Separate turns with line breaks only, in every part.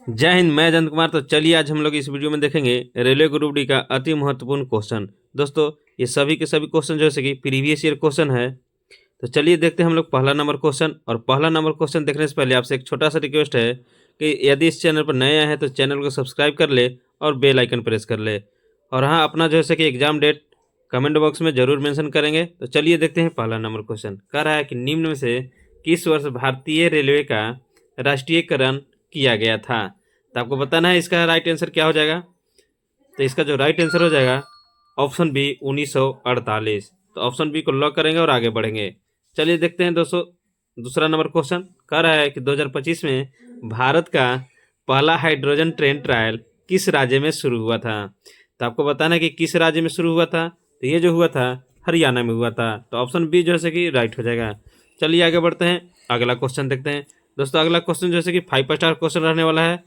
जय हिंद। मैं जयंत कुमार। तो चलिए आज हम लोग इस वीडियो में देखेंगे रेलवे ग्रुप डी का अति महत्वपूर्ण क्वेश्चन। दोस्तों ये सभी के सभी क्वेश्चन जो है कि प्रीवियस ईयर क्वेश्चन है। तो चलिए देखते हैं हम लोग पहला नंबर क्वेश्चन। और पहला नंबर क्वेश्चन देखने से पहले आपसे एक छोटा सा रिक्वेस्ट है कि यदि इस चैनल पर नए आए हैं तो चैनल को सब्सक्राइब कर ले और बेल आइकन प्रेस कर ले। और हाँ, अपना जो है कि एग्जाम डेट कमेंट बॉक्स में जरूर मेंशन करेंगे। तो चलिए देखते हैं पहला नंबर क्वेश्चन। कह रहा है कि निम्न में से किस वर्ष भारतीय रेलवे का राष्ट्रीयकरण किया गया था। तो आपको बताना है इसका राइट आंसर क्या हो जाएगा। तो इसका जो राइट आंसर हो जाएगा ऑप्शन बी 1948। तो ऑप्शन बी को लॉक करेंगे और आगे बढ़ेंगे। चलिए देखते हैं दोस्तों दूसरा नंबर क्वेश्चन। कह रहा है कि 2025 में भारत का पहला हाइड्रोजन ट्रेन ट्रायल किस राज्य में शुरू हुआ था। तो आपको बताना है कि किस राज्य में शुरू हुआ था। तो ये जो हुआ था हरियाणा में हुआ था। तो ऑप्शन बी जो है कि राइट हो जाएगा। चलिए आगे बढ़ते हैं, अगला क्वेश्चन देखते हैं। दोस्तों अगला क्वेश्चन जो है कि 5 स्टार क्वेश्चन रहने वाला है।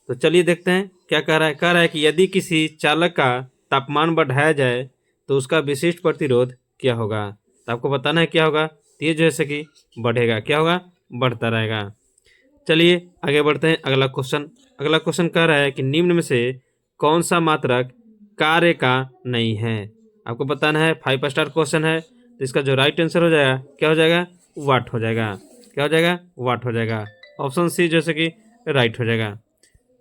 तो चलिए देखते हैं क्या कह रहा है। कह रहा है कि यदि किसी चालक का तापमान बढ़ाया जाए तो उसका विशिष्ट प्रतिरोध क्या होगा। तो आपको बताना है क्या होगा। तो ये जो है कि बढ़ेगा, क्या होगा, बढ़ता रहेगा। चलिए आगे बढ़ते हैं, अगला क्वेश्चन। अगला क्वेश्चन कह रहा है कि निम्न में से कौन सा मात्रक कार्य का नहीं है। आपको बताना है, 5 स्टार क्वेश्चन है। तो इसका जो राइट आंसर हो जाएगा क्या हो जाएगा, वाट हो जाएगा। क्या हो जाएगा, वाट हो जाएगा। ऑप्शन सी जैसे कि राइट हो जाएगा।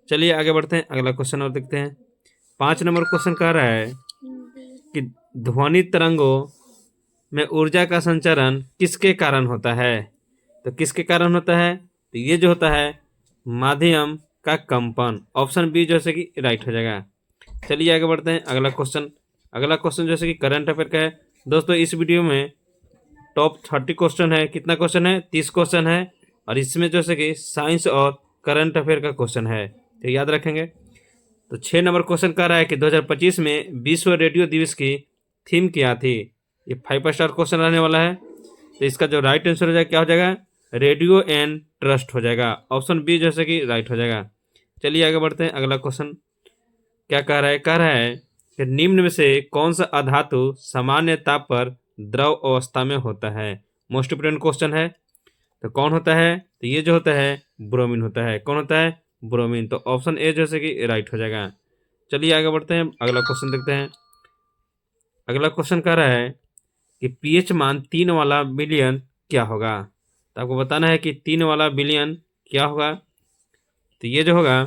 चलिए आगे बढ़ते हैं, अगला क्वेश्चन और देखते हैं। 5 नंबर क्वेश्चन कह रहा है कि ध्वनि तरंगों में ऊर्जा का संचरण किसके कारण होता है। तो किसके कारण होता है। तो ये जो होता है माध्यम का कंपन। ऑप्शन बी जैसे कि राइट हो जाएगा। चलिए आगे बढ़ते हैं, अगला क्वेश्चन। अगला क्वेश्चन जैसे कि करंट अफेयर का है। दोस्तों इस वीडियो में टॉप 30 क्वेश्चन है। कितना क्वेश्चन है, 30 क्वेश्चन है। और इसमें जैसे कि साइंस और करंट अफेयर का क्वेश्चन है, तो याद रखेंगे। तो 6 नंबर क्वेश्चन कह रहा है कि 2025 में विश्व रेडियो दिवस की थीम क्या थी। ये 5 स्टार क्वेश्चन रहने वाला है। तो इसका जो राइट आंसर हो जाएगा क्या हो जाएगा, रेडियो एंड ट्रस्ट हो जाएगा। ऑप्शन बी जैसे कि राइट हो जाएगा। चलिए आगे बढ़ते हैं, अगला क्वेश्चन क्या कह रहा है। कह रहा है कि निम्न में से कौन सा अधातु सामान्य ताप पर द्रव अवस्था में होता है। मोस्ट इंपोर्टेंट क्वेश्चन है। तो कौन होता है। तो ये जो होता है ब्रोमीन होता है। कौन होता है, ब्रोमीन। तो ऑप्शन ए जैसे कि राइट हो जाएगा। चलिए आगे बढ़ते हैं, अगला क्वेश्चन देखते हैं। अगला क्वेश्चन कह रहा है कि पीएच मान 3 वाला बिलियन क्या होगा। तो आपको बताना है कि 3 वाला बिलियन क्या होगा। तो ये जो होगा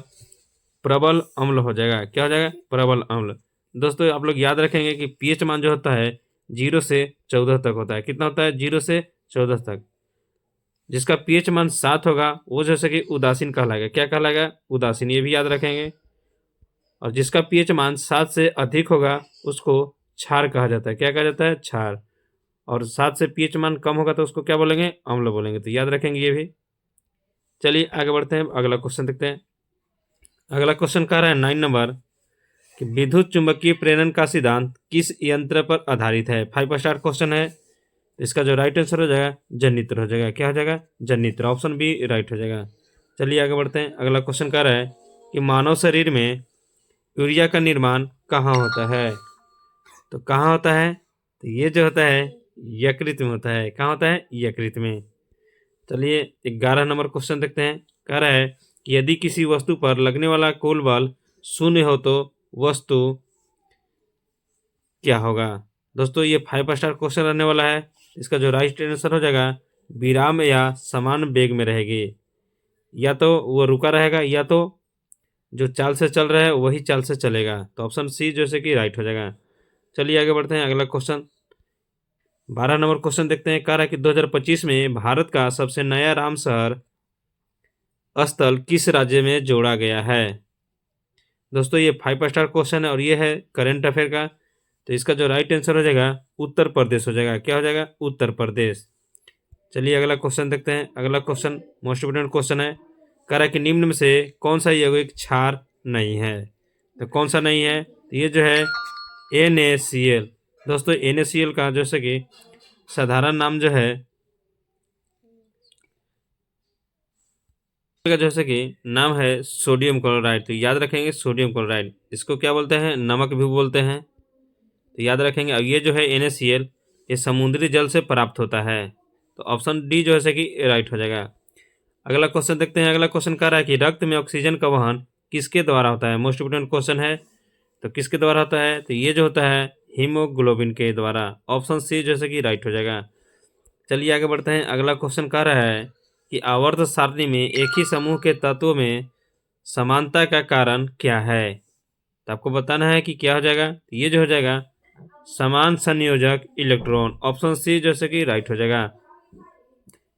प्रबल अम्ल हो जाएगा। क्या हो जाएगा, प्रबल अम्ल। दोस्तों आप लोग याद रखेंगे कि पीएच मान जो होता है 0 से 14 तक होता है। कितना होता है, 0 से 14 तक। जिसका पीएच मान 7 होगा वो जैसे कि उदासीन कहलाएगा। क्या कहलाएगा, उदासीन। ये भी याद रखेंगे। और जिसका पीएच मान 7 से अधिक होगा उसको क्षार कहा जाता है। क्या कहा जाता है, क्षार। और 7 से पीएच मान कम होगा तो उसको क्या बोलेंगे, अम्ल बोलेंगे। तो याद रखेंगे ये भी। चलिए आगे बढ़ते हैं, अगला क्वेश्चन देखते हैं। अगला क्वेश्चन कह रहा है 9 नंबर कि विद्युत चुंबकीय प्रेरण का सिद्धांत किस यंत्र पर आधारित है। 5 स्टार क्वेश्चन है। इसका जो राइट आंसर हो जाएगा जनित्र हो जाएगा। क्या हो जाएगा, जनित्र। ऑप्शन बी राइट हो जाएगा। चलिए आगे बढ़ते हैं, अगला क्वेश्चन कह रहा है कि मानव शरीर में यूरिया का निर्माण कहाँ होता है। तो कहाँ होता है, तो ये जो होता है यकृत में होता है। कहाँ होता है, यकृत में। चलिए 11 नंबर क्वेश्चन देखते हैं। कह रहा है कि यदि किसी वस्तु पर लगने वाला कुल बल 0 हो तो वस्तु क्या होगा। दोस्तों ये 5 स्टार क्वेश्चन रहने वाला है। इसका जो राइट आंसर हो जाएगा विराम या समान वेग में रहेगी। या तो वो रुका रहेगा या तो जो चाल से चल रहा है वही चाल से चलेगा। तो ऑप्शन सी जैसे कि राइट हो जाएगा। चलिए आगे बढ़ते हैं, अगला क्वेश्चन 12 नंबर क्वेश्चन देखते हैं। कह रहा है कि 2025 में भारत का सबसे नया रामसर स्थल किस राज्य में जोड़ा गया है। दोस्तों ये 5 स्टार क्वेश्चन है और ये है करंट अफेयर का। तो इसका जो राइट आंसर हो जाएगा उत्तर प्रदेश हो जाएगा। क्या हो जाएगा, उत्तर प्रदेश। चलिए अगला क्वेश्चन देखते हैं। अगला क्वेश्चन मोस्ट इंपोर्टेंट क्वेश्चन है। कह रहा है कि निम्न में से कौन सा यौगिक क्षार नहीं है। तो कौन सा नहीं है, तो ये जो है NaCl। दोस्तों NaCl का जैसे कि साधारण नाम जो है का जैसे कि नाम है सोडियम क्लोराइड। तो याद रखेंगे सोडियम क्लोराइड। इसको क्या बोलते हैं, नमक भी बोलते हैं। तो याद रखेंगे। अब ये जो है NaCl ये समुद्री जल से प्राप्त होता है। तो ऑप्शन डी जो है कि राइट हो जाएगा। अगला क्वेश्चन देखते हैं। अगला क्वेश्चन कह रहा है कि रक्त में ऑक्सीजन का वहन किसके द्वारा होता है। मोस्ट इंपोर्टेंट क्वेश्चन है। तो किसके द्वारा होता है, तो ये जो होता है हीमोग्लोबिन के द्वारा। ऑप्शन सी जैसे कि राइट हो जाएगा। चलिए आगे बढ़ते हैं। अगला क्वेश्चन कह रहा है कि आवर्त सारणी में एक ही समूह के तत्वों में समानता का कारण क्या है। तो आपको बताना है कि क्या हो जाएगा। तो ये जो हो जाएगा समान संयोजक इलेक्ट्रॉन। ऑप्शन सी जैसे कि राइट हो जाएगा।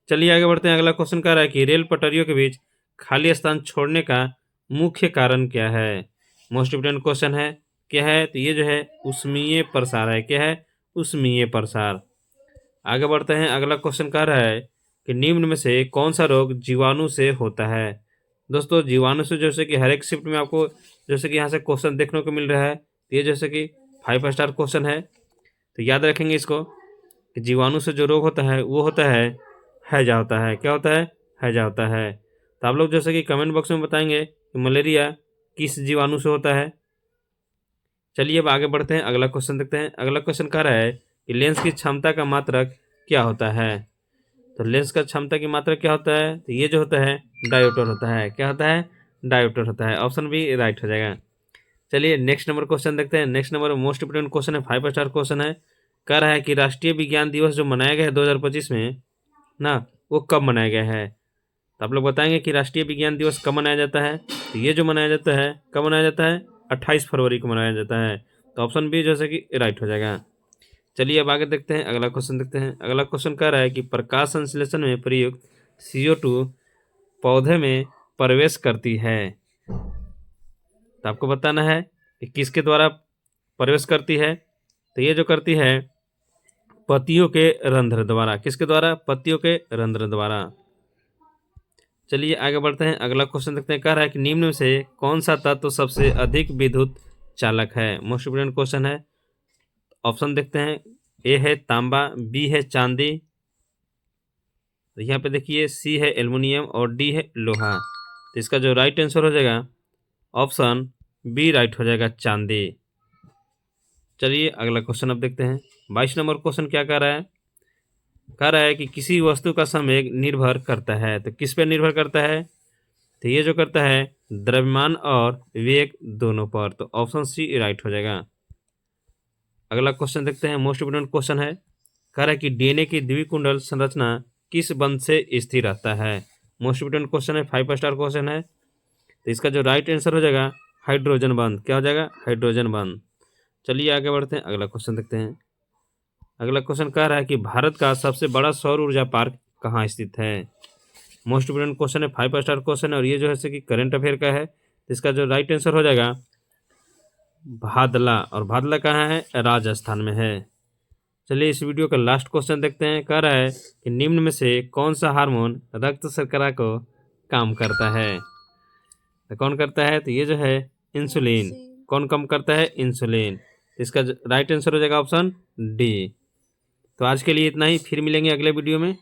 चलिए आगे बढ़ते हैं। अगला क्वेश्चन कह रहा है कि रेल पटरियों के बीच खाली स्थान छोड़ने का मुख्य कारण क्या है। मोस्ट इंपोर्टेंट क्वेश्चन है। क्या है, तो ये जो है ऊष्मीय प्रसार है। क्या है, ऊष्मीय प्रसार। आगे बढ़ते हैं। अगला क्वेश्चन कह रहा है कि निम्न में से कौन सा रोग जीवाणु से होता है। दोस्तों जीवाणु से जैसे कि हर एक शिफ्ट में आपको जैसे कि यहाँ से क्वेश्चन देखने को मिल रहा है। तो ये जैसे कि 5 स्टार क्वेश्चन है, तो याद रखेंगे इसको कि जीवाणु से जो रोग होता है वो होता है हैजा होता है। क्या होता है, हैजा होता है। तो आप लोग जैसे कि कमेंट बॉक्स में बताएंगे कि मलेरिया किस जीवाणु से होता है। चलिए अब आगे बढ़ते हैं। अगला क्वेश्चन देखते हैं। अगला क्वेश्चन कह रहा है कि लेंस की क्षमता का मात्रक क्या होता है। तो लेंस का क्षमता की मात्रक क्या होता है, तो ये जो होता है डायोप्टर होता है। क्या होता है, डायोप्टर होता है। ऑप्शन बी राइट हो जाएगा। चलिए नेक्स्ट नंबर क्वेश्चन देखते हैं। Next number most important question है, 5 स्टार क्वेश्चन है। कह रहा है कि राष्ट्रीय विज्ञान दिवस जो मनाया गया है 2025 में ना, वो कब मनाया गया है। तो आप लोग बताएंगे कि राष्ट्रीय विज्ञान दिवस कब मनाया जाता है। तो ये जो मनाया जाता है कब मनाया जाता है, 28 फरवरी को मनाया जाता है। तो ऑप्शन बी जैसे कि राइट हो जाएगा। चलिए अब आगे देखते हैं। अगला क्वेश्चन देखते हैं। अगला क्वेश्चन कह रहा है कि प्रकाश संश्लेषण में प्रयुक्त CO2 पौधे में प्रवेश करती है। तो आपको बताना है कि किसके द्वारा प्रवेश करती है। तो ये जो करती है पत्तियों के रंध्र द्वारा। किसके द्वारा, पत्तियों के रंध्र द्वारा। चलिए आगे बढ़ते हैं। अगला क्वेश्चन देखते हैं। कह रहा है कि निम्न में से कौन सा तत्व सबसे अधिक विद्युत चालक है। मोस्ट इंपोर्टेंट क्वेश्चन है। ऑप्शन देखते हैं। ए है तांबा, बी है चांदी, तो यहाँ पे देखिए सी है एल्युमिनियम और डी है लोहा। तो इसका जो राइट आंसर हो जाएगा ऑप्शन बी राइट हो जाएगा, चांदी। चलिए अगला क्वेश्चन अब देखते हैं। 22 नंबर क्वेश्चन क्या कह रहा है। कह रहा है कि किसी वस्तु का संवेग निर्भर करता है। तो किस पे निर्भर करता है, तो ये जो करता है द्रव्यमान और वेग दोनों पर। तो ऑप्शन सी राइट हो जाएगा। अगला क्वेश्चन देखते हैं। मोस्ट इंपोर्टेंट क्वेश्चन है। कह रहा है कि डीएनए की द्विकुंडल संरचना किस बंध से स्थिर रहता है। मोस्ट इंपोर्टेंट क्वेश्चन है, 5 स्टार क्वेश्चन है। तो इसका जो राइट आंसर हो जाएगा हाइड्रोजन बंध। क्या हो जाएगा, हाइड्रोजन बंध। चलिए आगे बढ़ते हैं। अगला क्वेश्चन देखते हैं। अगला क्वेश्चन कह रहा है कि भारत का सबसे बड़ा सौर ऊर्जा पार्क कहाँ स्थित है। मोस्ट इंपोर्टेंट क्वेश्चन है, 5 स्टार क्वेश्चन है और ये जो है कि करंट अफेयर का है। तो इसका जो राइट आंसर हो जाएगा भादला। और भादला कहाँ है, राजस्थान में है। चलिए इस वीडियो का लास्ट क्वेश्चन देखते हैं। कह रहा है कि निम्न में से कौन सा हार्मोन रक्त शर्करा को काम करता है। तो कौन करता है, तो ये जो है इंसुलिन। कौन कम करता है, इंसुलिन। इसका राइट आंसर हो जाएगा ऑप्शन डी। तो आज के लिए इतना ही, फिर मिलेंगे अगले वीडियो में।